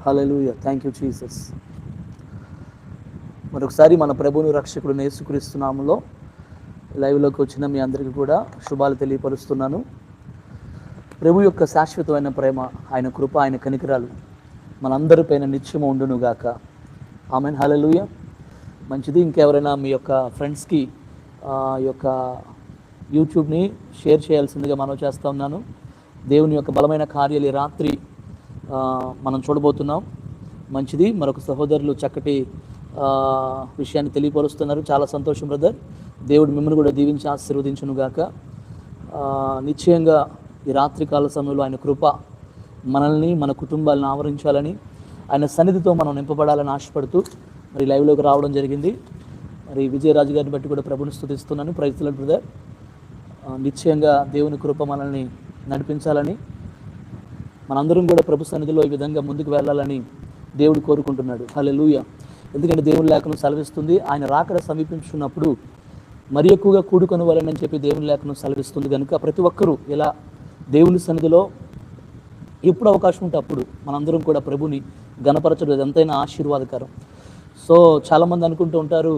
Hallelujah. Thank you Jesus. మరొకసారి మన ప్రభువును రక్షకుడు యేసుక్రీస్తు నామములో లైవ్లోకి వచ్చిన మీ అందరికీ కూడా శుభాలు తెలియపరుస్తున్నాను. ప్రభు యొక్క శాశ్వతమైన ప్రేమ, ఆయన కృప, ఆయన కనికరాలు మనందరిపైన నిత్యము ఉండునుగాక. ఆమెన్. హల్లెలూయా. మంచిది. ఇంకెవరైనా మీ యొక్క ఫ్రెండ్స్కి ఈ యొక్క యూట్యూబ్ని షేర్ చేయాల్సిందిగా మనం చేస్తూ ఉన్నాను. దేవుని యొక్క బలమైన కార్యాలు ఈ రాత్రి మనం చూడబోతున్నాం. మంచిది. మరొక సహోదరులు చక్కటి విషయాన్ని తెలియపరుస్తున్నారు. చాలా సంతోషం బ్రదర్. దేవుడు మిమ్మల్ని కూడా దీవించి ఆశీర్వదించునుగాక. నిశ్చయంగా ఈ రాత్రికాల సమయంలో ఆయన కృప మనల్ని, మన కుటుంబాలను ఆవరించాలని, ఆయన సన్నిధితో మనం నింపబడాలని ఆశపడుతూ మరి లైవ్లోకి రావడం జరిగింది. మరి విజయరాజు గారిని బట్టి కూడా ప్రభుని స్తుతిస్తున్నాను. Praise the Lord brother. నిశ్చయంగా దేవుని కృప మనల్ని నడిపించాలని, మనందరం కూడా ప్రభు సన్నిధిలో ఈ విధంగా ముందుకు వెళ్ళాలని దేవుడు కోరుకుంటున్నాడు. హల్లెలూయా. ఎందుకంటే దేవుని లేఖనం సెలవిస్తుంది, ఆయన రాకడ సమీపించున్నప్పుడు మరి ఎక్కువగా కూడుకొని వాళ్ళని చెప్పి దేవుని లేఖనం సెలవిస్తుంది. కనుక ప్రతి ఒక్కరూ ఇలా దేవుని సన్నిధిలో ఎప్పుడు అవకాశం ఉంటే అప్పుడు మనందరం కూడా ప్రభుని ఘనపరచడం ఎంతైనా ఆశీర్వాదకరం. సో చాలామంది అనుకుంటూ ఉంటారు,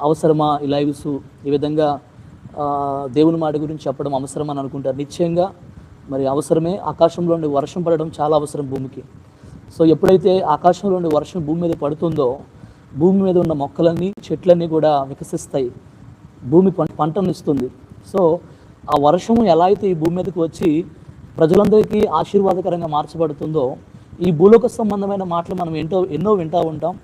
అవసరమా ఈ లైవ్స్, ఈ విధంగా దేవుని మాట గురించి చెప్పడం అవసరమని అనుకుంటారు. నిశ్చయంగా మరి అవసరమే. ఆకాశంలో నుండి వర్షం పడడం చాలా అవసరం భూమికి. సో ఎప్పుడైతే ఆకాశంలో నుండి వర్షం భూమి మీద పడుతుందో భూమి మీద ఉన్న మొక్కలన్నీ, చెట్లన్నీ కూడా వికసిస్తాయి, భూమి పంటను ఇస్తుంది. సో ఆ వర్షము ఎలా అయితే ఈ భూమి మీదకి వచ్చి ప్రజలందరికీ ఆశీర్వాదకరంగా మార్చబడుతుందో, ఈ భూలోక సంబంధమైన మాటలు మనం ఎన్నో వింటూ ఉంటాం,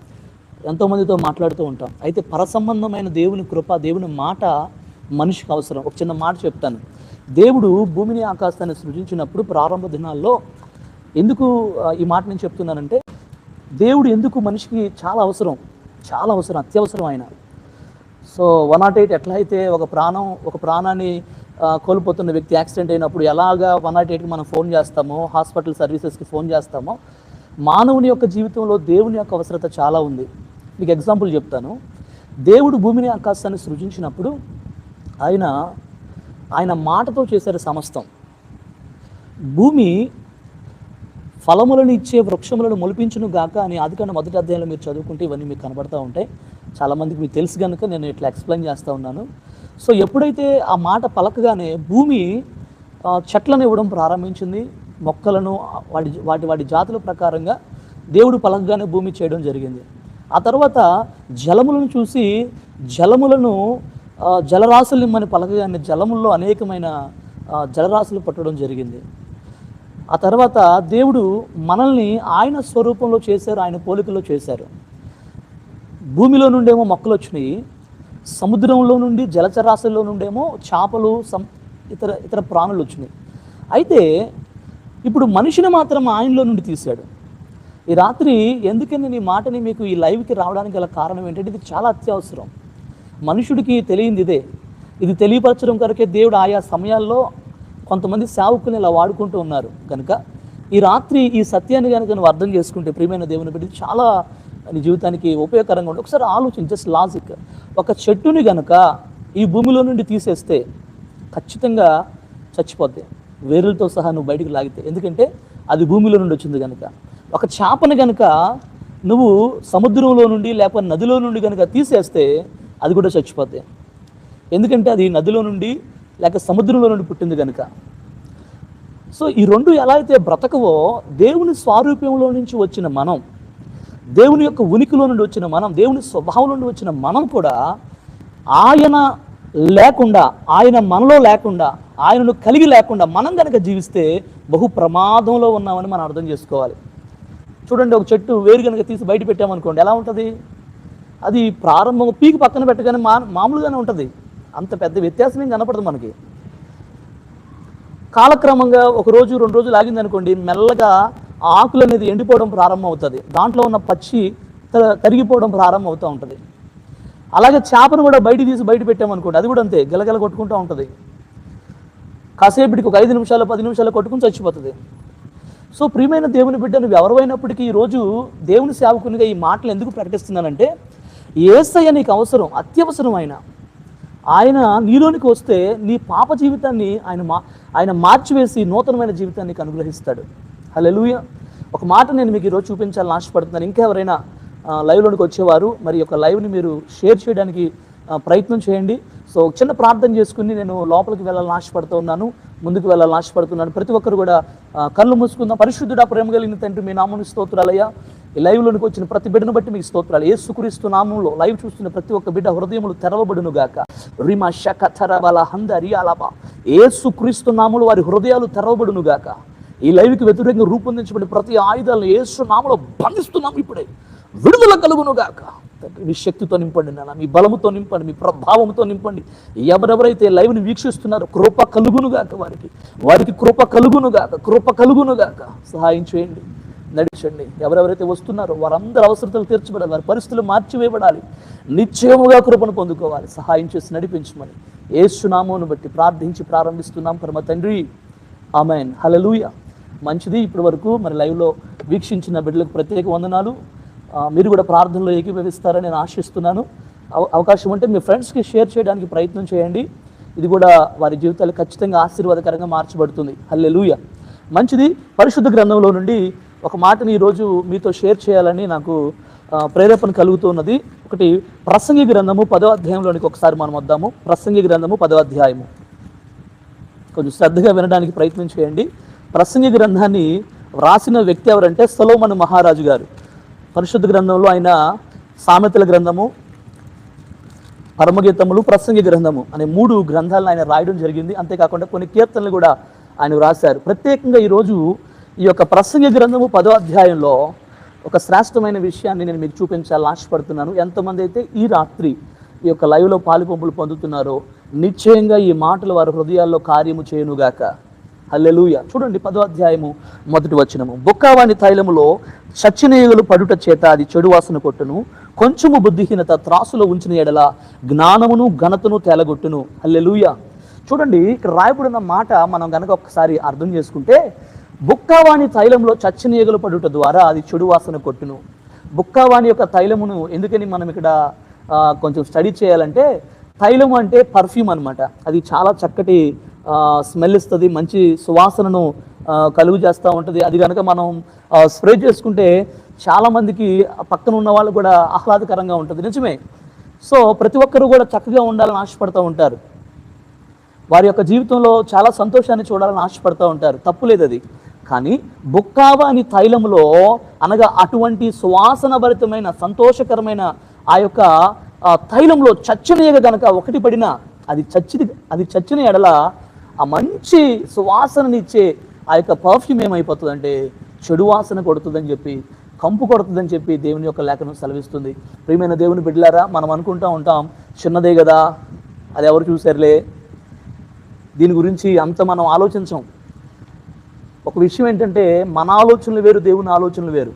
ఎంతోమందితో మాట్లాడుతూ ఉంటాం. అయితే పరసంబంధమైన దేవుని కృప, దేవుని మాట మనిషికి అవసరం. ఒక చిన్న మాట చెప్తాను. దేవుడు భూమిని ఆకాశాన్ని సృజించినప్పుడు ప్రారంభ దినాల్లో, ఎందుకు ఈ మాట నేను చెప్తున్నానంటే, దేవుడు ఎందుకు మనిషికి చాలా అవసరం, అత్యవసరం ఆయన. సో 108 ఎట్లా అయితే ఒక ప్రాణాన్ని కోల్పోతున్న వ్యక్తి యాక్సిడెంట్ అయినప్పుడు ఎలాగా 108కి మనం ఫోన్ చేస్తామో, హాస్పిటల్ సర్వీసెస్కి ఫోన్ చేస్తామో, మానవుని యొక్క జీవితంలో దేవుని యొక్క అవసరత చాలా ఉంది. మీకు ఎగ్జాంపుల్ చెప్తాను. దేవుడు భూమిని ఆకాశాన్ని సృజించినప్పుడు ఆయన మాటతో చేశారు సమస్తం. భూమి ఫలములను ఇచ్చే వృక్షములను మొలిపించును గాక అని ఆదికాండం 1వ అధ్యాయంలో మీరు చదువుకుంటే ఇవన్నీ మీకు కనబడతా ఉంటాయి. చాలామందికి మీకు తెలుసు కనుక నేను ఇట్లా ఎక్స్ప్లెయిన్ చేస్తూ ఉన్నాను. సో ఎప్పుడైతే ఆ మాట పలకగానే భూమి చెట్లను ఇవ్వడం ప్రారంభించింది, మొక్కలను వాటి జాతుల ప్రకారంగా దేవుడు పలకగానే భూమి చేయడం జరిగింది. ఆ తర్వాత జలములను చూసి జలరాశులు ఇమ్మని పలకగానే జలముల్లో అనేకమైన జలరాశులు పట్టడం జరిగింది. ఆ తర్వాత దేవుడు మనల్ని ఆయన స్వరూపంలో చేశారు, ఆయన పోలికలో చేశారు. భూమిలో నుండేమో మొక్కలు వచ్చినాయి, సముద్రంలో నుండి జలచరాశుల్లో నుండేమో చేపలు, ఇతర ప్రాణులు వచ్చినాయి. అయితే ఇప్పుడు మనిషిని మాత్రం ఆయనలో నుండి తీశాడు. ఈ రాత్రి ఎందుకని నేను ఈ మాటని మీకు ఈ లైవ్కి రావడానికి గల కారణం ఏంటంటే, ఇది చాలా అత్యవసరం. మనుషుడికి తెలియంది ఇదే. ఇది తెలియపరచడం కొరకే దేవుడు ఆయా సమయాల్లో కొంతమంది సేవకుని ఇలా వాడుకుంటూ ఉన్నారు. కనుక ఈ రాత్రి ఈ సత్యాన్ని కనుక నువ్వు అర్థం చేసుకుంటే, ప్రియమైన దేవుని బిడ్డ, చాలా నీ జీవితానికి ఉపయోగకరంగా ఉంటుంది. ఒకసారి ఆలోచించి, జస్ట్ లాజిక్. ఒక చెట్టుని కనుక ఈ భూమిలో నుండి తీసేస్తే ఖచ్చితంగా చచ్చిపోద్ది, వేరులతో సహా నువ్వు బయటికి లాగితే. ఎందుకంటే అది భూమిలో నుండి వచ్చింది కనుక. ఒక చేపని కనుక నువ్వు సముద్రంలో నుండి లేకపోతే నదిలో నుండి కనుక తీసేస్తే అది కూడా చచ్చిపోద్ది. ఎందుకంటే అది నదిలో నుండి లేక సముద్రంలో నుండి పుట్టింది కనుక. సో ఈ రెండు ఎలా అయితే బ్రతకవో, దేవుని స్వారూప్యంలో నుంచి వచ్చిన మనం, దేవుని యొక్క ఉనికిలో నుండి వచ్చిన మనం, దేవుని స్వభావం నుండి వచ్చిన మనం కూడా ఆయన లేకుండా, ఆయన మనలో లేకుండా, ఆయనను కలిగి లేకుండా మనం కనుక జీవిస్తే బహు ప్రమాదంలో ఉన్నామని మనం అర్థం చేసుకోవాలి. చూడండి, ఒక చెట్టు వేరు కనుక తీసి బయట పెట్టామనుకోండి, ఎలా ఉంటుంది? అది ప్రారంభం పీకి పక్కన పెట్టగానే మామూలుగానే ఉంటుంది, అంత పెద్ద వ్యత్యాసం ఏం కనపడదు మనకి. కాలక్రమంగా 1 రోజు 2 రోజులు ఆగింది అనుకోండి, మెల్లగా ఆకులు అనేది ఎండిపోవడం ప్రారంభం అవుతుంది, దాంట్లో ఉన్న పచ్చి తరిగిపోవడం ప్రారంభం అవుతూ ఉంటుంది. అలాగే చేపను కూడా తీసి బయట పెట్టామనుకోండి, అది కూడా అంతే, గెలగెల కొట్టుకుంటూ ఉంటుంది. కాసేపటికి ఒక 5 నిమిషాలు 10 నిమిషాలు కొట్టుకుని చచ్చిపోతుంది. సో ప్రియమైన దేవుని బిడ్డ, నువ్వు ఎవరైనప్పటికీ ఈరోజు దేవుని సేవకునిగా ఈ మాటలు ఎందుకు ప్రకటిస్తున్నానంటే, యేసయ్య నీకు అవసరం, అత్యవసరం. ఆయన నీలోనికి వస్తే నీ పాప జీవితాన్ని ఆయన మార్చివేసి నూతనమైన జీవితాన్ని అనుగ్రహిస్తాడు. హల్లెలూయా. ఒక మాట నేను మీకు ఈరోజు చూపించాలని ఆశపడుతున్నాను. ఇంకా ఎవరైనా లైవ్లోనికి వచ్చేవారు మరి యొక్క లైవ్ని మీరు షేర్ చేయడానికి ప్రయత్నం చేయండి. సో చిన్న ప్రార్థన చేసుకుని నేను లోపలికి వెళ్ళాలని ఆశపడుతూ ఉన్నాను, ముందుకు వెళ్ళాలని ఆశపడుతున్నాను. ప్రతి ఒక్కరు కూడా కళ్ళు మూసుకుందాం. పరిశుద్ధుడా, ప్రేమ కలిగిన తండ్రి, మీ నామమునికి స్తోత్రాలయ్యా. ఈ లైవ్లోనికి వచ్చిన ప్రతి బిడ్డను బట్టి మీకు స్తోత్రాలు. యేసుక్రీస్తు నామంలో లైవ్ చూస్తున్న ప్రతి ఒక్క బిడ్డ హృదయములు తెరవబడును గాక. రిమా షక తరబల హందరి అలబా. యేసుక్రీస్తు నామంలో వారి హృదయాలు తెరవబడును గాక. ఈ లైవ్కి వ్యతిరేకంగా రూపొందించబడి ప్రతి ఆయుధాలను యేసు నామంలో బంధిస్తున్నాము. ఇప్పుడే విడుదల కలుగును గాక. మీ శక్తితో నింపండి నాన్న, మీ బలముతో నింపండి, మీ ప్రభావంతో నింపండి. ఎవరెవరైతే లైవ్ని వీక్షిస్తున్నారో కృప కలుగునుగాక, వారికి కృప కలుగునుగాక, కృప కలుగునుగాక. సహాయం చేయండి, నడిచండి. ఎవరెవరైతే వస్తున్నారో వారందరూ అవసరతలు తీర్చబడాలి, వారి పరిస్థితులు మార్చివేయబడాలి, నిశ్చయముగా కృపను పొందుకోవాలి. సహాయం చేసి నడిపించమని యేసు నామమును బట్టి ప్రార్థించి ప్రారంభిస్తున్నాం పరమ తండ్రి, ఆమేన్. హల్లెలూయా. మంచిది. ఇప్పటి వరకు మరి లైవ్లో వీక్షించిన బిడ్డలకు ప్రత్యేక వందనాలు. మీరు కూడా ప్రార్థనలో ఏకీభవిస్తారని నేను ఆశిస్తున్నాను. అవకాశం ఉంటే మీ ఫ్రెండ్స్కి షేర్ చేయడానికి ప్రయత్నం చేయండి. ఇది కూడా వారి జీవితాలు ఖచ్చితంగా ఆశీర్వాదకరంగా మార్చబడుతుంది. హల్లెలూయా. మంచిది. పరిశుద్ధ గ్రంథంలో నుండి ఒక మాటని ఈరోజు మీతో షేర్ చేయాలని నాకు ప్రేరేపణ కలుగుతున్నది. ఒకటి ప్రసంగి గ్రంథము 10వ అధ్యాయంలోనికి ఒకసారి మనం వద్దాము. ప్రసంగి గ్రంథము 10వ అధ్యాయము కొంచెం శ్రద్ధగా వినడానికి ప్రయత్నం చేయండి. ప్రసంగి గ్రంథాన్ని రాసిన వ్యక్తి ఎవరంటే సొలొమోను మహారాజు గారు. పరిశుద్ధ గ్రంథంలో ఆయన సామెతల గ్రంథము, పరమగీతములు, ప్రసంగి గ్రంథము అనే 3 గ్రంథాలను ఆయన రాయడం జరిగింది. అంతేకాకుండా కొన్ని కీర్తనలు కూడా ఆయన రాశారు. ప్రత్యేకంగా ఈరోజు ఈ యొక్క ప్రసంగి గ్రంథము 10వ అధ్యాయంలో ఒక శ్రేష్టమైన విషయాన్ని నేను మీకు చూపించాలని ఆశపడుతున్నాను. ఎంతమంది అయితే ఈ రాత్రి ఈ యొక్క లైవ్లో పాలుపంపులు పొందుతున్నారో నిశ్చయంగా ఈ మాటలు వారి హృదయాల్లో కార్యము చేయునుగాక. హల్లెలూయా. చూడండి 10వ అధ్యాయము 1వ వచనము. బొక్కావాని తైలములో చచ్చినీయులు పడుట చేత అది చెడు వాసన కొట్టును, కొంచెము బుద్ధిహీనత త్రాసులో ఉంచిన ఎడల జ్ఞానమును ఘనతను తేలగొట్టును. హల్లెలూయా. చూడండి ఇక్కడ రాయబడిన మాట మనం గనక ఒకసారి అర్థం చేసుకుంటే, బుక్కావాని తైలంలో చచ్చినీయులు పడుట ద్వారా అది చెడు వాసన కొట్టును. బుక్కావాని యొక్క తైలమును ఎందుకని మనం ఇక్కడ కొంచెం స్టడీ చేయాలంటే, తైలము అంటే పర్ఫ్యూమ్ అనమాట. అది చాలా చక్కటి స్మెల్ ఇస్తుంది, మంచి సువాసనను కలుగు చేస్తూ ఉంటుంది. అది కనుక మనం స్ప్రే చేసుకుంటే చాలామందికి పక్కన ఉన్న వాళ్ళు కూడా ఆహ్లాదకరంగా ఉంటుంది. నిజమే. సో ప్రతి ఒక్కరు కూడా చక్కగా ఉండాలని ఆశపడుతూ ఉంటారు. వారి యొక్క జీవితంలో చాలా సంతోషాన్ని చూడాలని ఆశపడుతూ ఉంటారు. తప్పులేదు అది. కానీ బుక్కావాని తైలంలో అనగా అటువంటి సువాసన భరితమైన సంతోషకరమైన ఆ యొక్క తైలంలో చచ్చనీయగా గనక ఒకటి పడినా అది చచ్చిన ఎడల ఆ మంచి సువాసననిచ్చే ఆ యొక్క పర్ఫ్యూమ్ ఏమైపోతుందంటే చెడు వాసన కొడుతుందని చెప్పి, కంపు కొడుతుందని చెప్పి దేవుని యొక్క లేఖనం సెలవిస్తుంది. ప్రియమైన దేవుని బిడ్డలారా, మనం అనుకుంటూ ఉంటాం చిన్నదే కదా, అది ఎవరు చూసారులే, దీని గురించి అంత మనం ఆలోచించం. ఒక విషయం ఏంటంటే మన ఆలోచనలు వేరు, దేవుని ఆలోచనలు వేరు.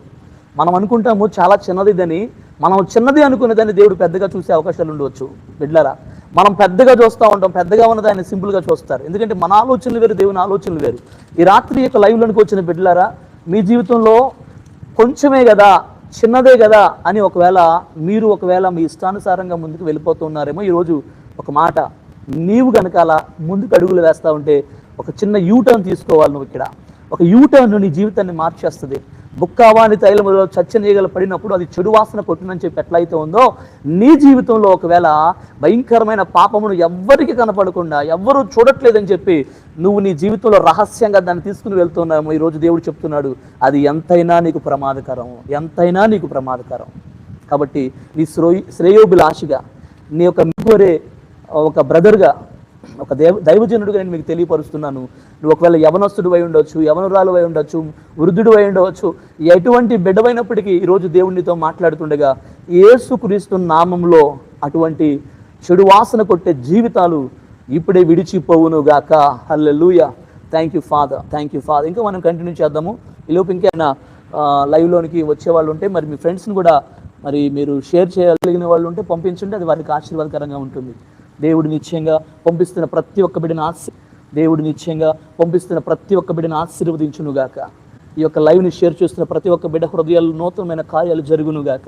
మనం అనుకుంటాము చాలా చిన్నదిదని, మనం చిన్నది అనుకునేదాన్ని దేవుడు పెద్దగా చూసే అవకాశాలు ఉండవచ్చు. బిడ్డలారా, మనం పెద్దగా చూస్తూ ఉంటాం, పెద్దగా ఉన్నది ఆయన సింపుల్గా చూస్తారు. ఎందుకంటే మన ఆలోచనలు వేరు, దేవుని ఆలోచనలు వేరు. ఈ రాత్రి యొక్క లైవ్లోనికి వచ్చిన బిడ్డలారా, మీ జీవితంలో కొంచెమే కదా, చిన్నదే కదా అని ఒకవేళ మీ ఇష్టానుసారంగా ముందుకు వెళ్ళిపోతున్నారేమో. ఈరోజు ఒక మాట, నీవు కనుక అలా ముందుకు అడుగులు వేస్తూ ఉంటే ఒక చిన్న యూటర్న్ తీసుకోవాలి. నువ్వు ఇక్కడ ఒక యూటర్న్ నీ జీవితాన్ని మార్చేస్తుంది. బుక్కావాని తైలములో చచ్చనీగలు పడినప్పుడు అది చెడు వాసన కొట్టునని చెప్పి ఎట్లయితే ఉందో, నీ జీవితంలో ఒకవేళ భయంకరమైన పాపమును ఎవ్వరికి కనపడకుండా, ఎవ్వరూ చూడట్లేదని చెప్పి నువ్వు నీ జీవితంలో రహస్యంగా దాన్ని తీసుకుని వెళ్తున్నావు. ఈరోజు దేవుడు చెప్తున్నాడు, అది ఎంతైనా నీకు ప్రమాదకరం, ఎంతైనా నీకు ప్రమాదకరం. కాబట్టి నీ శ్రేయోభిలాషిగా, నీ యొక్క కోరే ఒక బ్రదర్గా, ఒక దైవజనుడిగా నేను మీకు తెలియపరుస్తున్నాను. నువ్వు ఒకవేళ యవనస్తుడు అయి ఉండవచ్చు, యవనురాలు అయి ఉండొచ్చు, వృద్ధుడు అయి ఉండవచ్చు, ఎటువంటి బిడ్డవైనప్పటికీ ఈరోజు దేవునితో మాట్లాడుతుండగా యేసుక్రీస్తు నామంలో అటువంటి చెడు వాసన కొట్టే జీవితాలు ఇప్పుడే విడిచిపోవును గాక. హల్లెలూయా. Thank you Father, thank you Father. ఇంకా మనం కంటిన్యూ చేద్దాము. ఈలోపు ఇంకేమైనా లైవ్లోనికి వచ్చేవాళ్ళు ఉంటే మరి మీ ఫ్రెండ్స్ని కూడా మరి మీరు షేర్ చేయగలిగిన వాళ్ళు ఉంటే పంపించండి, అది వారికి ఆశీర్వాదకరంగా ఉంటుంది. దేవుడు నిశ్చయంగా పంపిస్తున్న ప్రతి ఒక్క బిడ్డను ఆశీర్వదించునుగాక. ఈ యొక్క లైవ్ని షేర్ చేస్తున్న ప్రతి ఒక్క బిడ్డ హృదయాలు నూతనమైన కార్యాలు జరుగునుగాక.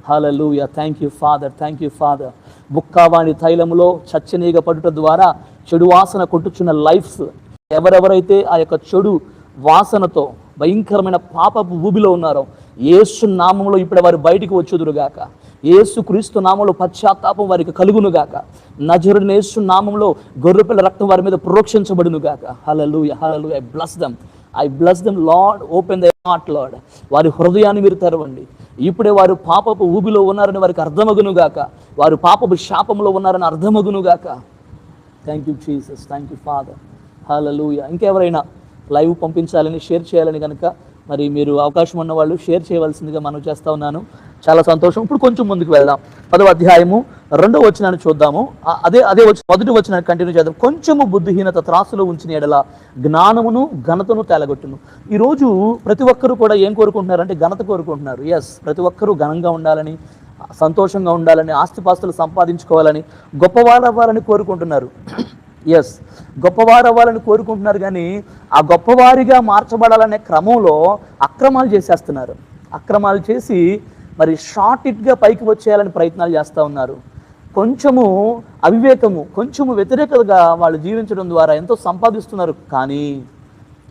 హల్లెలూయా. Thank you Father, thank you Father. బుక్కావాని తైలములో చచ్చనీగ పడుట ద్వారా చెడు వాసన కొట్టుచున్న లైఫ్స్, ఎవరెవరైతే ఆ యొక్క చెడు వాసనతో భయంకరమైన పాపపు ఊబిలో ఉన్నారో యేసు నామంలో ఇప్పుడు వారు బయటికి వచ్చుదురుగాక. యేసు క్రీస్తు నామంలో పశ్చాత్తాపం వారికి కలుగునుగాక. నజరుడైన యేసు నామంలో గొర్రెపిల్ల రక్తం వారి మీద ప్రోక్షించబడునుగాక. హల్లెలూయా, హల్లెలూయా. I bless them Lord. Open the heart Lord. వారి హృదయాన్ని మీరు తెరవండి. ఇప్పుడే వారు పాపపు ఊబిలో ఉన్నారని వారికి అర్థమగునుగాక. వారు పాపపు శాపంలో ఉన్నారని అర్థమగునుగాక. Thank you Jesus, thank you Father. హల్లెలూయా. ఇంకెవరైనా లైవ్ పంపించాలని, షేర్ చేయాలని కనుక మరి మీరు అవకాశం ఉన్న వాళ్ళు షేర్ చేయవలసిందిగా మనం చేస్తూ ఉన్నాను. చాలా సంతోషం. ఇప్పుడు కొంచెం ముందుకు వెళ్దాం. 10వ అధ్యాయము 2వ వచనాన్ని చూద్దాము. అదే మొదటి వచనాన్ని కంటిన్యూ చేద్దాం. కొంచెము బుద్ధిహీనత త్రాసులో ఉంచిన ఎడల జ్ఞానమును ఘనతను తేలగొట్టును. ఈరోజు ప్రతి ఒక్కరు కూడా ఏం కోరుకుంటున్నారంటే ఘనత కోరుకుంటున్నారు. ఎస్, ప్రతి ఒక్కరూ ఘనంగా ఉండాలని, సంతోషంగా ఉండాలని, ఆస్తిపాస్తులు సంపాదించుకోవాలని, గొప్పవారు అవ్వాలని కోరుకుంటున్నారు. ఎస్, గొప్పవారు అవ్వాలని కోరుకుంటున్నారు. కానీ ఆ గొప్పవారిగా మార్చబడాలనే క్రమంలో అక్రమాలు చేసేస్తున్నారు. అక్రమాలు చేసి మరి షార్ట్ ఇట్గా పైకి వచ్చేయాలని ప్రయత్నాలు చేస్తూ ఉన్నారు. కొంచెము అవివేకము, కొంచెము వ్యతిరేకతగా వాళ్ళు జీవించడం ద్వారా ఎంతో సంపాదిస్తున్నారు. కానీ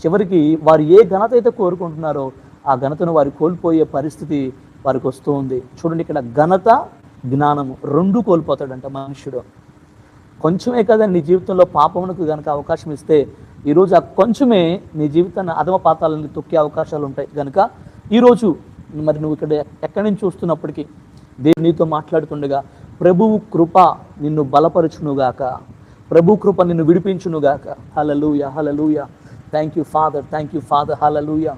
చివరికి వారు ఏ ఘనత అయితే కోరుకుంటున్నారో ఆ ఘనతను వారు కోల్పోయే పరిస్థితి వారికి వస్తూ ఉంది. చూడండి, ఇక్కడ ఘనత, జ్ఞానము రెండు కోల్పోతాడంట మనుష్యుడు. కొంచెమే కదా నీ జీవితంలో పాపమునకు కనుక అవకాశం ఇస్తే ఈరోజు ఆ కొంచెమే నీ జీవితాన్ని అధమ పాతాలని తొక్కే అవకాశాలు ఉంటాయి. కనుక ఈరోజు మరి నువ్వు ఇక్కడ ఎక్కడి నుంచి చూస్తున్నప్పటికీ దేవుడు నీతో మాట్లాడుతుండగా ప్రభువు కృప నిన్ను బలపరచునుగాక, ప్రభు కృప నిన్ను విడిపించునుగాక. హల్లెలూయా, హల్లెలూయా. Thank you Father, thank you Father. హల్లెలూయా,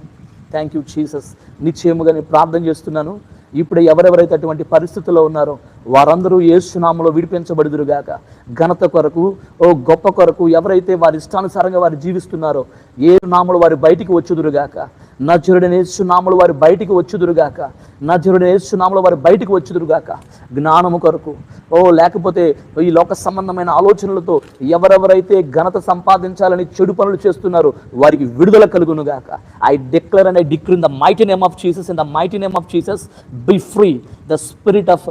థ్యాంక్ యూ జీసస్. నిశ్చయముగా నేను ప్రార్థన చేస్తున్నాను. ఇప్పుడు ఎవరెవరైతే అటువంటి పరిస్థితుల్లో ఉన్నారో వారందరూ యేసు నామములో విడిపించబడుదురుగాక. ఘనత కొరకు, గొప్ప కొరకు ఎవరైతే వారి ఇష్టానుసారంగా వారు జీవిస్తున్నారో ఏ నామములో వారు బయటికి వచ్చుదురుగాక. నజరుడైన యేసు నామములో వారు బయటికి వచ్చుదురుగాక. నజరుడైన యేసు నామములో వారు బయటికి వచ్చుదురుగాక. జ్ఞానము కొరకు, లేకపోతే ఈ లోక సంబంధమైన ఆలోచనలతో ఎవరెవరైతే ఘనత సంపాదించాలని చెడు పనులు చేస్తున్నారో వారికి విడుదల కలుగునుగాక. I declare and I decree in the mighty name of Jesus, in the mighty name of Jesus be free. The spirit of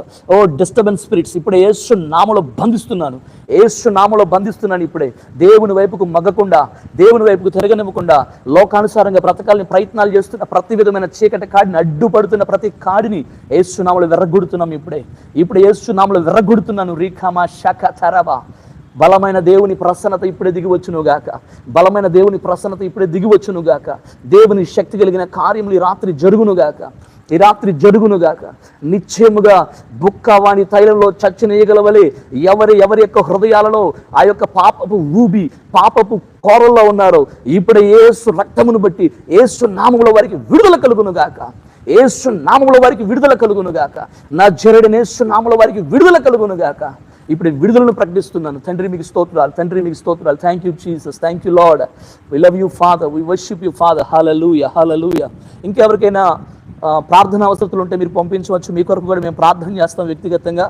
disturbance spirits ఇప్పుడే యేసు నామములో బంధిస్తున్నాను. యేసు నామములో బంధిస్తున్నాను. ఇప్పుడే దేవుని వైపుకు మగ్గకుండా, దేవుని వైపుకు తిరగనివ్వకుండా, లోకానుసారంగా బ్రతకాలని ప్రయత్నాలు చేస్తున్న ప్రతి విధమైన చీకటి కాడిని, అడ్డుపడుతున్న ప్రతి కాడిని యేసు నామములో విర్రగొడుతున్నాం. ఇప్పుడు యేసు నామములో విర్రగొడుతున్నాను. రీఖామా షక తరబా. బలమైన దేవుని ప్రసన్నత ఇప్పుడే దిగివచ్చునుగాక. బలమైన దేవుని ప్రసన్నత ఇప్పుడే దిగివచ్చునుగాక. దేవుని శక్తి కలిగిన కార్యములు ఈ రాత్రి జరుగునుగాక. ఈ రాత్రి జరుగునుగాక. నిశ్చయముగా బుక్కవాణి తైలంలో చచ్చిన ఈగలవలే ఎవరి యొక్క హృదయాలలో ఆ యొక్క పాపపు ఊబి, పాపపు కోరల్లో ఉన్నారో ఇప్పుడు యేసు రక్తమును బట్టి యేసు నామములో వారికి విడుదల కలుగునుగాక. యేసు నామములో వారికి విడుదల కలుగునుగాక. నజరుడైన యేసు నామములో వారికి విడుదల కలుగునుగాక. ఇప్పుడు విడుదలను ప్రకటిస్తున్నాను. తండ్రి మీకు స్తోత్రాలు, తండ్రి మీకు స్తోత్రాలు. Thank you Jesus, thank you Lord. We love you Father, we worship you Father. హల్లెలూయా, హల్లెలూయా. ఇంకెవరికైనా ప్రార్థన అవసరతలు ఉంటే మీరు పంపించవచ్చు. మీ కొరకు కూడా మేము ప్రార్థన చేస్తాం. వ్యక్తిగతంగా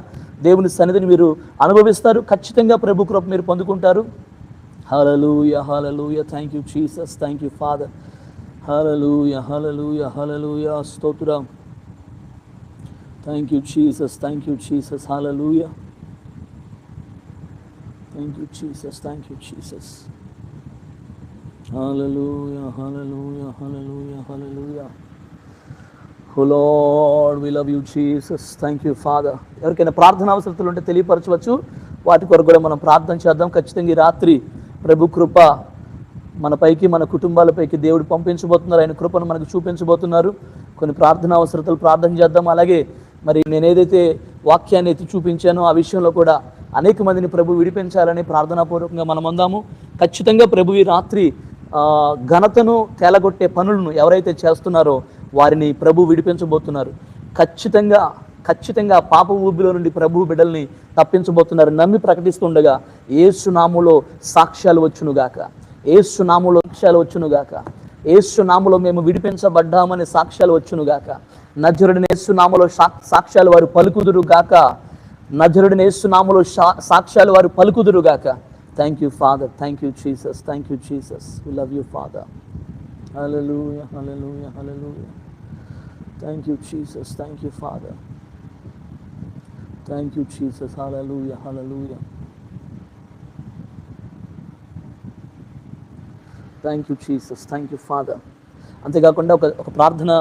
దేవుని సన్నిధిని మీరు అనుభవిస్తారు. ఖచ్చితంగా ప్రభు కృప మీరు పొందుకుంటారు. హల్లెలూయా, హల్లెలూయా. Thank you Jesus, thank you Father. హల్లెలూయా, హల్లెలూయా, హల్లెలూయా. స్తోత్రం. Thank you Jesus, thank you Jesus. హల్లెలూయా. Thank you, Jesus. Thank you, Jesus. Hallelujah, hallelujah, hallelujah, hallelujah. Oh Lord, we love you, Jesus. Thank you, Father. ఎవరికైనా ప్రార్థన అవసరతలు ఉంటే తెలియపరచవచ్చు. వాటి కొరకు కూడా మనం ప్రార్థన చేద్దాం. ఖచ్చితంగా ఈ రాత్రి ప్రభు కృప మనపైకి, మన కుటుంబాలపైకి దేవుడు పంపించబోతున్నారు. ఆయన కృపను మనకు చూపించబోతున్నారు. కొన్ని ప్రార్థన అవసరతలు ప్రార్థన చేద్దాం. అలాగే మరి నేను ఏదైతే వాక్యాన్ని ఎత్తి చూపించానో ఆ విషయంలో కూడా అనేక మందిని ప్రభు విడిపించాలని ప్రార్థనాపూర్వకంగా మనం అందాము. ఖచ్చితంగా ప్రభు ఈ రాత్రి ఘనతను తేలగొట్టే పనులను ఎవరైతే చేస్తున్నారో వారిని ప్రభు విడిపించబోతున్నారు. ఖచ్చితంగా పాప ఊబిలో నుండి ప్రభు బిడ్డల్ని తప్పించబోతున్నారు. నమ్మి ప్రకటిస్తుండగా యేసు నామములో సాక్ష్యాలు వచ్చునుగాక. యేసు నామములో సాక్ష్యాలు వచ్చునుగాక. యేసు నామములో మేము విడిపించబడ్డామనే సాక్ష్యాలు వచ్చునుగాక. నజరుడైన యేసు నామములో సాక్ష్యాలు వారు పలుకుదురుగాక. నజరుడైన యేసు నామములో సాక్ష్యాలు వారు పలుకుదురుగాక. Thank you Father, thank you Jesus, thank you Jesus. We love you Father. హల్లెలూయా, హల్లెలూయా, హల్లెలూయా. Thank you Jesus, thank you Father. Thank you Jesus. హల్లెలూయా, హల్లెలూయా. Thank you Jesus, thank you Father. అంతేకాకుండా ఒక ప్రార్థన,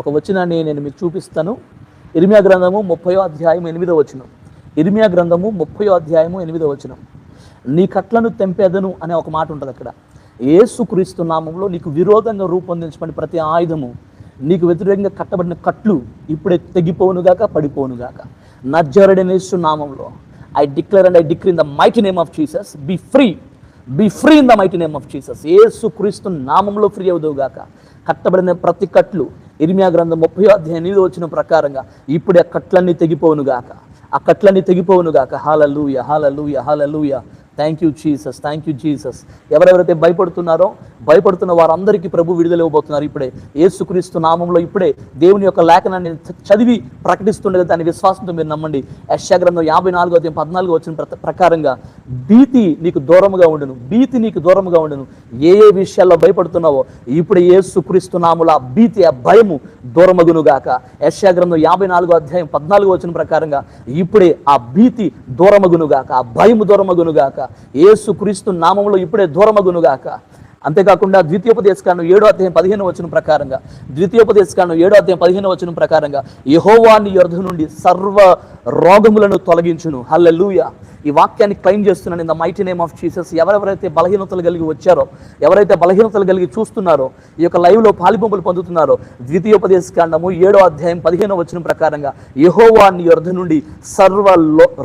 ఒక వచనాన్ని నేను మీకు చూపిస్తాను. ఇర్మియా గ్రంథము 30వ అధ్యాయం 8వ వచనం. ఇర్మియా గ్రంథము 30వ అధ్యాయము 8వ వచనం. నీ కట్లను తెంపేదను అనే ఒక మాట ఉంటుంది అక్కడ. యేసుక్రీస్తు నామంలో నీకు విరోధంగా రూపొందించబడిన ప్రతి ఆయుధము, నీకు వ్యతిరేకంగా కట్టబడిన కట్లు ఇప్పుడే తెగిపోనుగాక, పడిపోనుగాక. నజరేయుడైన యేసు నామంలో I declare and I decree in the mighty name of Jesus, be free in the mighty name of Jesus. యేసుక్రీస్తు నామంలో ఫ్రీ అవుదువుగాక. కట్టబడిన ప్రతి కట్లు ఇర్మియా గ్రంథం 30వ అధ్యాయం 8వ వచనం ప్రకారంగా ఇప్పుడే ఆ కట్లన్నీ తెగిపోవునుగాక, ఆ కట్లన్నీ తెగిపోవునుగాక. హల్లెలూయా, హల్లెలూయా, హల్లెలూయా. Thank you Jesus, thank you Jesus. ఎవరెవరైతే భయపడుతున్న వారందరికీ ప్రభు విడుదల ఇవ్వబోతున్నారు ఇప్పుడే యేసుక్రీస్తు నామంలో. ఇప్పుడే దేవుని యొక్క లేఖనాన్ని చదివి ప్రకటిస్తుండగా దాని విశ్వాసంతో మీరు నమ్మండి. యెషయా గ్రంథం 54వ అధ్యాయం 14వ వచనం ప్రకారంగా భీతి నీకు దూరముగా ఉండును, భీతి నీకు దూరముగా ఉండును. ఏ విషయాల్లో భయపడుతున్నావో ఇప్పుడే యేసుక్రీస్తు నామములో ఆ భీతి, ఆ భయము దూరమగునుగాక. యెషయా గ్రంథం 54వ అధ్యాయం 14వ వచనం ప్రకారంగా ఇప్పుడే ఆ భీతి దూరమగునుగాక, ఆ భయము దూరమగునుగాక. యేసుక్రీస్తు నామములో ఇప్పుడే దూరమగునుగాక. అంతేకాకుండా ద్వితీయోపదేశకాండం 7వ అధ్యాయం 15వ వచనం ప్రకారంగా, ద్వితీయోపదేశకాండం 7వ అధ్యాయం 15వ వచనం ప్రకారంగా యెహోవా నీ యొద్ద నుండి సర్వ రోగములను తొలగించును. హల్లెలూయా. ఈ వాక్యాన్ని క్లెయిమ్ చేస్తున్నాను in the mighty name of Jesus. ఎవరెవరైతే బలహీనతలు కలిగి వచ్చారో, ఎవరైతే బలహీనతలు కలిగి చూస్తున్నారో, ఈ యొక్క లైవ్లో పాలిపంపులు పొందుతున్నారో, ద్వితీయోపదేశకాండము 7వ అధ్యాయం 15వ వచనం ప్రకారంగా యెహోవా నీ యొద్ద నుండి సర్వ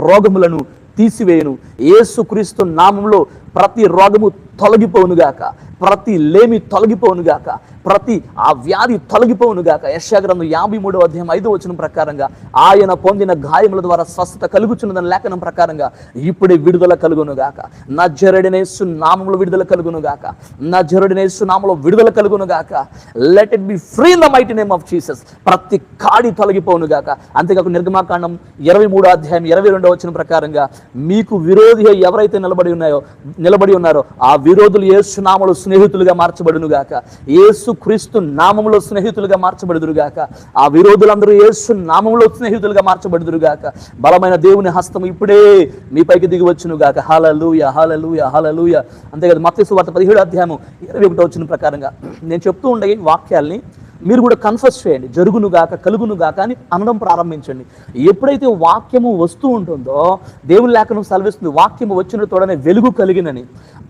రోగములను తీసివేయును. యేసుక్రీస్తు నామంలో ప్రతి రోగము తొలగిపోవునుగాక, ప్రతి లేమి తొలగిపోవునుగాక, ప్రతి ఆ వ్యాధి తొలగిపోవునుగాక. యెషయా గ్రంథం 53వ అధ్యాయం 5వ వచనం ప్రకారంగా ఆయన పొందిన గాయముల ద్వారా స్వస్థత కలుగుచున్నదని లేఖనం ప్రకారంగా ఇప్పుడే విడుదల కలుగునుగాక. నజరేయుడైన యేసు నామములో విడుదల కలుగునుగాక, నజరేయుడైన యేసు నామములో విడుదల కలుగునుగాక. Let it be free in the mighty name of Jesus. ప్రతి కాడి తొలగిపోవునుగాక. అంతేకాక నిర్గమాకాండం 23వ అధ్యాయం 22వ వచనం ప్రకారంగా మీకు విరోధిగా ఎవరైతే నిలబడి ఉన్నారో ఆ విరోధులు యేసు నామములో స్నేహితులుగా మార్చబడునుగాక, యేసుక్రీస్తు నామములో స్నేహితులుగా మార్చబడుదురుగాక. ఆ విరోధులందరూ యేసు నామములో స్నేహితులుగా మార్చబడుదురుగాక. బలమైన దేవుని హస్తం ఇప్పుడే మీ పైకి దిగి వచ్చునుగాక. హల్లెలూయా, హల్లెలూయా, హల్లెలూయా. అంతేకాదు మత్తయి సువార్త 17వ అధ్యాయం 21వ వచనం ప్రకారంగా నేను చెప్తూ ఉండే వాక్యాల్ని మీరు కూడా కన్ఫెస్ చేయండి. జరుగునుగాక, కలుగునుగాక అని అనడం ప్రారంభించండి. ఎప్పుడైతే వాక్యము వస్తూ ఉంటుందో దేవుని లేఖనం సెలవిస్తుంది, వాక్యము వచ్చిన తోడనే వెలుగు కలిగినని.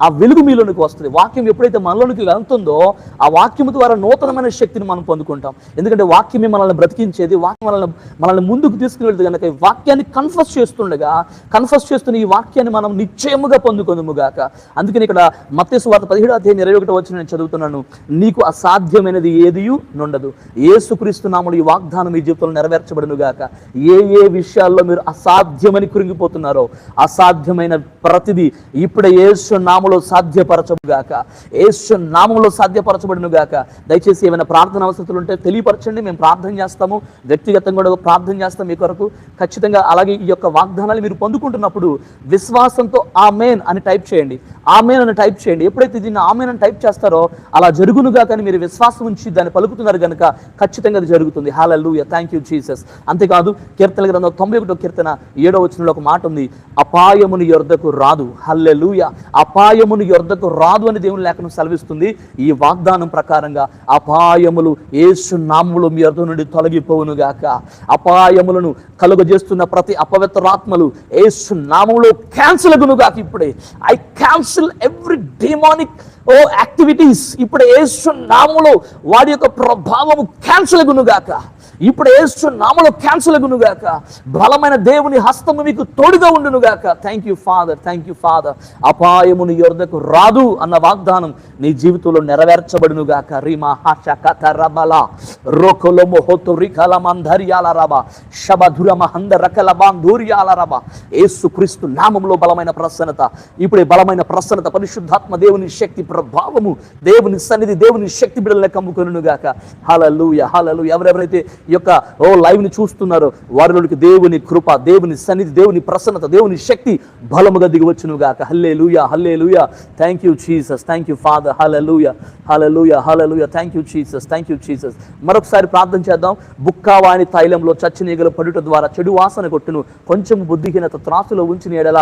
ఆ వెలుగు మీలోనికి వస్తుంది. వాక్యం ఎప్పుడైతే మనలోనికి వెళ్తుందో ఆ వాక్యము ద్వారా నూతనమైన శక్తిని మనం పొందుకుంటాం. ఎందుకంటే వాక్యమే మనల్ని బ్రతికించేది, వాక్యం మనల్ని ముందుకు తీసుకువెళ్తుంది కనుక ఈ వాక్యాన్ని కన్ఫెస్ చేస్తున్న ఈ వాక్యాన్ని మనం నిశ్చయముగా పొందుకొందుముగాక. అందుకని ఇక్కడ మత్తయి సువార్త 17వ అధ్యాయం 21వ వచనం నేను చదువుతున్నాను. నీకు అసాధ్యమైనది ఏదియూ ఉండదు. యేసుక్రీస్తు నామములో ఈ వాగ్దానం మీ జీవితంలో నెరవేర్చబడునుగాక. ఏ విషయాల్లో మీరు అసాధ్యమని కృంగిపోతున్నారో అసాధ్యమైన ప్రతిదీ ఇప్పుడే యేసు నామములో సాధ్యపరచబడుగాక, యేసు నామములో సాధ్యపరచబడునుగాక. దయచేసి ఏమైనా ప్రార్థన అవసరతలు ఉంటే తెలియపరచండి, మేము ప్రార్థన చేస్తాము. వ్యక్తిగతంగా కూడా ప్రార్థన చేస్తాం మీ కొరకు ఖచ్చితంగా. అలాగే ఈ యొక్క వాగ్దానాలు మీరు పొందుకుంటున్నప్పుడు విశ్వాసంతో ఆమేన్ అని టైప్ చేయండి, ఆమేన్ అని టైప్ చేయండి. ఎప్పుడైతే దీన్ని ఆమేన్ అని టైప్ చేస్తారో అలా జరుగునుగాక అని మీరు విశ్వాసం ఉంచి దాన్ని పలుకుతున్నారు కనుక ఖచ్చితంగా అది జరుగుతుంది. హల్లెలూయా, థ్యాంక్ యూ జీసస్. అంతేకాదు కీర్తన గ్రంథం 91వ కీర్తన 7వ వచనంలో ఒక మాట ఉంది, అపాయముని యొద్దకు రాదు. హల్లెలూయా, అపాయముని యొద్దకు రాదు అని దేవుని లేఖనం సెలవిస్తుంది. ఈ వాగ్దానం ప్రకారంగా అపాయములు యేసు నామములో మీ యొద్ద నుండి తొలగిపోవునుగాక. అపాయములను కలుగజేస్తున్న ప్రతి అపవిత్రాత్మలు యేసు నామములో క్యాన్సిల్ అగునుగాక. ఇప్పుడే I cancel every demonic activities ఇప్పుడు యేసు నామములో వాడి యొక్క ప్రభావము క్యాన్సిల్ అగునుగాక. ఇప్పుడు యేసు నామములో క్యాన్సిల్ అగునుగాక. బలమైన దేవుని హస్తము మీకు తోడుగా ఉండునుగాక. Thank you Father, thank you Father. అపాయముని యొద్దకు రాదు అన్న వాగ్దానం నీ జీవితంలో నెరవేర్చబడునుగాక. రీమా హాష కథ రబల రోకొలము హోతు రికల మందరియాల రబ శబధుర మహంద రకల బాంధూరియాల రబ. యేసుక్రీస్తు నామములో బలమైన ప్రసన్నత, ఇప్పుడే బలమైన ప్రసన్నత, పరిశుద్ధాత్మ దేవుని శక్తి ప్రభావము, దేవుని సన్నిధి, దేవుని శక్తి బిడ్డలను కమ్ముకొనుగాక. హల్లెలూయా, హల్లెలూయా. ఎవరెవరైతే ఈ యొక్క లైవ్ని చూస్తున్నారో వారిలోకి దేవుని కృప, దేవుని సన్నిధి, దేవుని ప్రసన్నత, దేవుని శక్తి బలముగా దిగివచ్చును గాక. హల్లెలూయా, హల్లెలూయా. Thank you Jesus, thank you Father. హల్లెలూయా, హల్లెలూయా, హల్లెలూయా. Thank you Jesus, thank you Jesus. మరొకసారి ప్రార్థన చేద్దాం. బుక్కావాని తైలంలో చచ్చిన ఈగలు పడుట ద్వారా చెడు వాసన కొట్టును, కొంచెం బుద్ధిహీనత త్రాసులో ఉంచిన ఎడల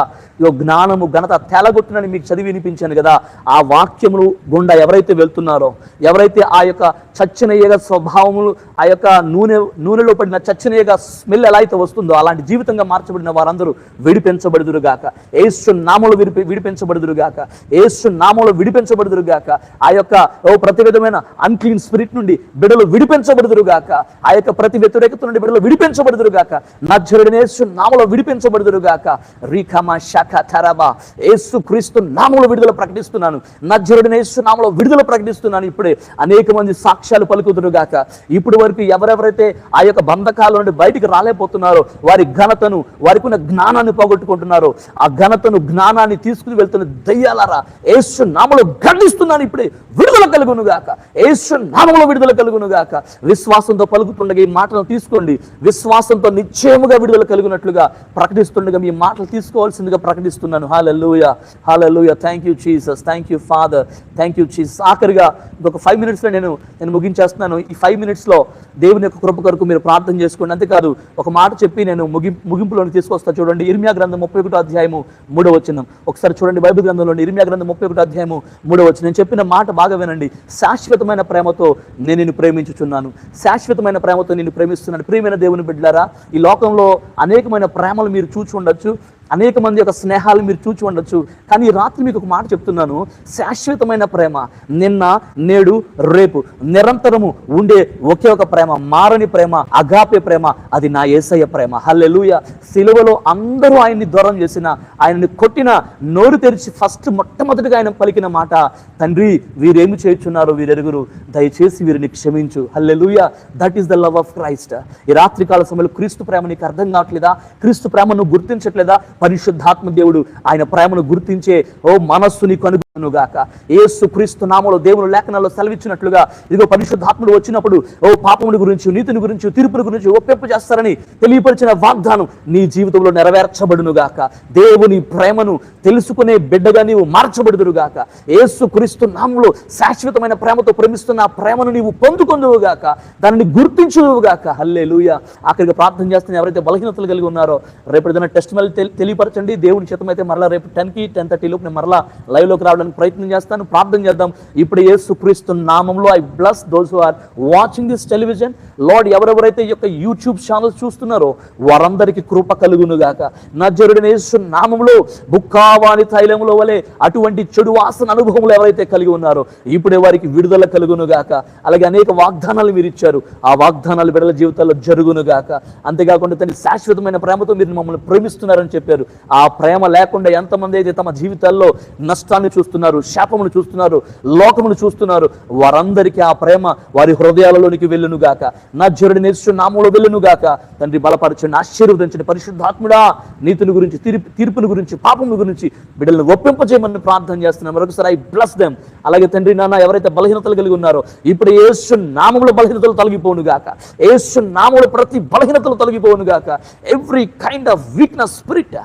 జ్ఞానము ఘనత తేలగొట్టునని మీకు చదివి వినిపించాను కదా. ఆ వాక్యములు గుండా ఎవరైతే వెళ్తున్నారో, ఎవరైతే ఆ యొక్క చచ్చిన ఈగ స్వభావములు, ఆ యొక్క నూనెలో పడిన చచ్చిన ఈగ స్మెల్ ఎలా అయితే వస్తుందో అలాంటి జీవితంగా మార్చబడిన వారందరూ విడిపించబడుదురుగాక. యేసు నామములో విడిపించబడుదురుగాక. యేసు నామములో విడిపించబడుదురుగాక. ఆ యొక్క ప్రతి విధమైన అన్క్లీన్ స్పిరిట్ నుండి బిడ్డలు విడిపించబడుదురుగాక. ఆ యొక్క ప్రతి వ్యతిరేకత నుండి బిడ్డలు విడిపించబడుదురుగాక. నజరేయుడైన యేసు నామములో విడిపించబడుదురుగాక. రీఖమా శాఖ తరబా. యేసు క్రీస్తు నామములో విడుదల ప్రకటిస్తున్నాను. నజరేయుడైన యేసు నామములో విడుదల ప్రకటిస్తున్నాను. ఇప్పుడే అనేక మంది సాక్ష్యాలు పలుకుదురుగాక. ఇప్పుడు వరకు ఎవరెవరైతే ఆ యొక్క బంధకాల నుండి బయటికి రాలేకపోతున్నారో వారి ఘనతను, వారికి ఉన్న జ్ఞానాన్ని పోగొట్టుకుంటున్నారో ఆ ఘనతను, జ్ఞానాన్ని తీసుకుని వెళ్తున్న దయ్యాలారా యేసు నామములో ఖండిస్తున్నాను. ఇప్పుడే విడుదల కలుగునుగాక. యేసు నామములో విడుదల కలుగునుగాక. విశ్వాసంతో పలుకుతుండగా ఈ మాటలను తీసుకోండి. విశ్వాసంతో నిశ్చయముగా విడుదల కలుగునట్లుగా ప్రకటిస్తుండగా మీ మాటలు తీసుకోవాల్సిందిగా ప్రకటిస్తున్నాను. హల్లెలూయా, హల్లెలూయా. Thank you Jesus, thank you Father, thank you Jesus. ఆఖరిగా ఇంకొక 5 minutesలో నేను ముగించేస్తున్నాను. ఈ 5 minutesలో దేవుని యొక్క కృప కొరకు మీరు ప్రార్థన చేసుకోండి. అంతేకాదు ఒక మాట చెప్పి నేను ముగింపులోకి తీసుకొస్తా. చూడండి, ఇర్మియా గ్రంథం 31వ అధ్యాయము 3వ వచనం. ఒకసారి చూడండి, బైబిల్ గ్రంథంలోని ఇర్మియా గ్రంథం 31వ అధ్యాయము 3వ వచనం. నేను చెప్పిన మాట బాగా వినండి. శాశ్వతమైన ప్రేమతో నేను నిన్ను ప్రేమించుచున్నాను. శాశ్వతమైన ప్రేమతో నిన్ను ప్రేమిస్తున్నాను. ప్రియమైన దేవుని బిడ్డలారా, ఈ లోకంలో అనేకమైన ప్రేమలు మీరు చూచి ఉండొచ్చు, అనేక మంది యొక్క స్నేహాలు మీరు చూచి ఉండొచ్చు. కానీ ఈ రాత్రి మీకు ఒక మాట చెప్తున్నాను. శాశ్వతమైన ప్రేమ, నిన్న, నేడు, రేపు నిరంతరము ఉండే ఒకే ఒక ప్రేమ, మారని ప్రేమ, అగాపే ప్రేమ, అది నా యేసయ్య ప్రేమ. హల్లెలూయా. సిలువలో అందరూ ఆయన్ని దూరం చేసిన, ఆయనని కొట్టిన, నోరు తెరిచి మొట్టమొదటిగా ఆయన పలికిన మాట, తండ్రి వీరేమి చేయుచున్నారో వీరెరుగురు, దయచేసి వీరిని క్షమించు. హల్లెలూయా. That is the love of Christ. ఈ రాత్రికాల సమయంలో క్రీస్తు ప్రేమ నీకు అర్థం కావట్లేదా? క్రీస్తు ప్రేమను గుర్తించట్లేదా? పరిశుద్ధాత్మ దేవుడు ఆయన ప్రేమను గుర్తించే మనస్సు నీకు అనుగ్రహించునుగాక. యేసు క్రీస్తు నామములో దేవుని లేఖనాల్లో సెలవిచ్చినట్లుగా ఇదిగో పరిశుద్ధాత్ముడు వచ్చినప్పుడు పాపముని గురించి, నీతిని గురించి, తీర్పుని గురించి ఒప్పింపు చేస్తారని తెలియపరిచిన వాగ్దానం నీ జీవితంలో నెరవేర్చబడునుగాక. దేవుని ప్రేమను తెలుసుకునే బిడ్డగా నీవు మార్చబడుదురుగాక. యేసు క్రీస్తు నామములో శాశ్వతమైన ప్రేమతో ప్రేమిస్తున్న ఆ ప్రేమను నీవు పొందుకొందువుగాక, దానిని గుర్తించుదువుగాక. హల్లెలూయా. ఆఖరిగా ప్రార్థన చేస్తున్న ఎవరైతే బలహీనతలు కలిగి ఉన్నారో రేపు ఏదైనా టెస్ట్ మెల్ తెలియపరచండి. దేవుని చిత్తమైతే మరలా రేపు 10కి 10:30 లోపు నేను మరలా లైవ్లోకి రావడానికి ప్రయత్నం చేస్తాను. ప్రార్థన చేద్దాం. ఇప్పుడు యేసుక్రీస్తు నామములో I bless those who are watching this television. Lord, ఎవరెవరైతే ఈ యొక్క యూట్యూబ్ ఛానల్స్ చూస్తున్నారో వారందరికీ కృప కలుగునుగాక. నజరుడైన యేసు నామములో బుక్కావాని తైలములో వలె అటువంటి చెడు వాసన అనుభవములు ఎవరైతే కలిగి ఉన్నారో ఇప్పుడే వారికి విడుదల కలుగునుగాక. అలాగే అనేక వాగ్దానాలు మీరు ఇచ్చారు, ఆ వాగ్దానాలు బిడ్డల జీవితాల్లో జరుగునుగాక. అంతేకాకుండా తన శాశ్వతమైన ప్రేమతో మీరు మమ్మల్ని ప్రేమిస్తున్నారని చెప్పారు. ఆ ప్రేమ లేకుండా ఎంతమంది అయితే తమ జీవితాల్లో నష్టాన్ని చూస్తున్నారు, శాపమును చూస్తున్నారు, లోకమును చూస్తున్నారు, వారందరికీ ఆ ప్రేమ వారి హృదయాలలోనికి వెళ్ళునుగాక. నజరుడైన యేసు నామములో వెళ్ళునుగాక. తండ్రి బలపరచండి, ఆశీర్వదించండి. పరిశుద్ధాత్ముడా, నీతిని గురించి, తీర్పుని గురించి, పాపముల గురించి బిడ్డలను ఒప్పింపజేయమని ప్రార్థన చేస్తున్నాను. మరొకసారి ఐ బ్లెస్ దెం. అలాగే తండ్రి నాన్న, ఎవరైతే బలహీనతలు కలిగి ఉన్నారో ఇప్పుడు యేసు నామములో బలహీనతలు తొలగిపోనుగాక. యేసు నామములో ప్రతి బలహీనతలు తొలగిపోనుగాక. Every kind of weakness spirit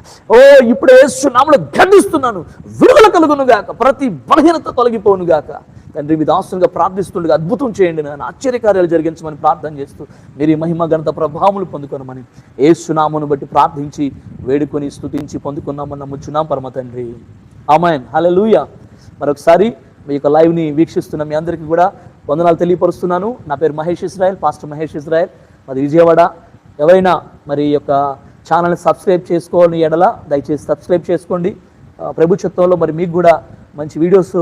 ఇప్పుడు యేసు నామములో ఖండిస్తున్నాను. విడుదల కలుగునుగాక. ప్రతి బలహీనత తొలగిపోనుగాక. తండ్రి మీ దాసునిగా ప్రార్థిస్తుండగా అద్భుతం చేయండి, నాన్న ఆశ్చర్యకార్యాలు జరిగించమని ప్రార్థన చేస్తూ మీరు ఈ మహిమ ఘనత ప్రభావములు పొందుకొనమని యేసు నామమును బట్టి ప్రార్థించి వేడుకొని స్తుతించి పొందుకున్నామని నమ్ముచున్నాం పరమ తండ్రి. ఆమేన్. హల్లెలూయా. మరొకసారి మీ యొక్క లైవ్ని వీక్షిస్తున్న మీ అందరికీ కూడా వందనాలు తెలియపరుస్తున్నాను. నా పేరు Mahesh Israel, pastor Mahesh Israel, మాది విజయవాడ. ఎవరైనా మరి ఈ యొక్క ఛానల్ని సబ్స్క్రైబ్ చేసుకోవాలని ఎడల దయచేసి సబ్స్క్రైబ్ చేసుకోండి. ప్రభు చిత్తంలో మరి మీకు కూడా మంచి వీడియోస్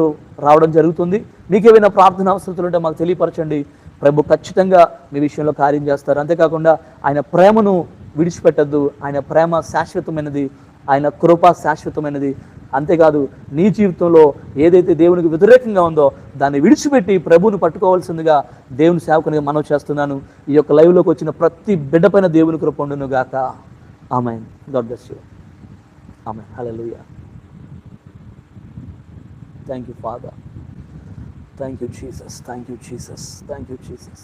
రావడం జరుగుతుంది. మీకు ఏమైనా ప్రార్థన అవసరాలు ఉంటే మాకు తెలియపరచండి. ప్రభు ఖచ్చితంగా మీ విషయంలో కార్యం చేస్తారు. అంతేకాకుండా ఆయన ప్రేమను విడిచిపెట్టద్దు. ఆయన ప్రేమ శాశ్వతమైనది, ఆయన కృప శాశ్వతమైనది. అంతేకాదు నీ జీవితంలో ఏదైతే దేవునికి వ్యతిరేకంగా ఉందో దాన్ని విడిచిపెట్టి ప్రభువును పట్టుకోవాల్సిందిగా దేవుని సేవకునిగా మనవి చేస్తున్నాను. ఈ యొక్క లైవ్లోకి వచ్చిన ప్రతి బిడ్డ పైన దేవుని కృప ఉండును గాక. ఆమేన్. God bless you. ఆమేన్. హల్లెలూయా. Thank you, Father. Thank you, Jesus. Thank you, Jesus. Thank you, Jesus.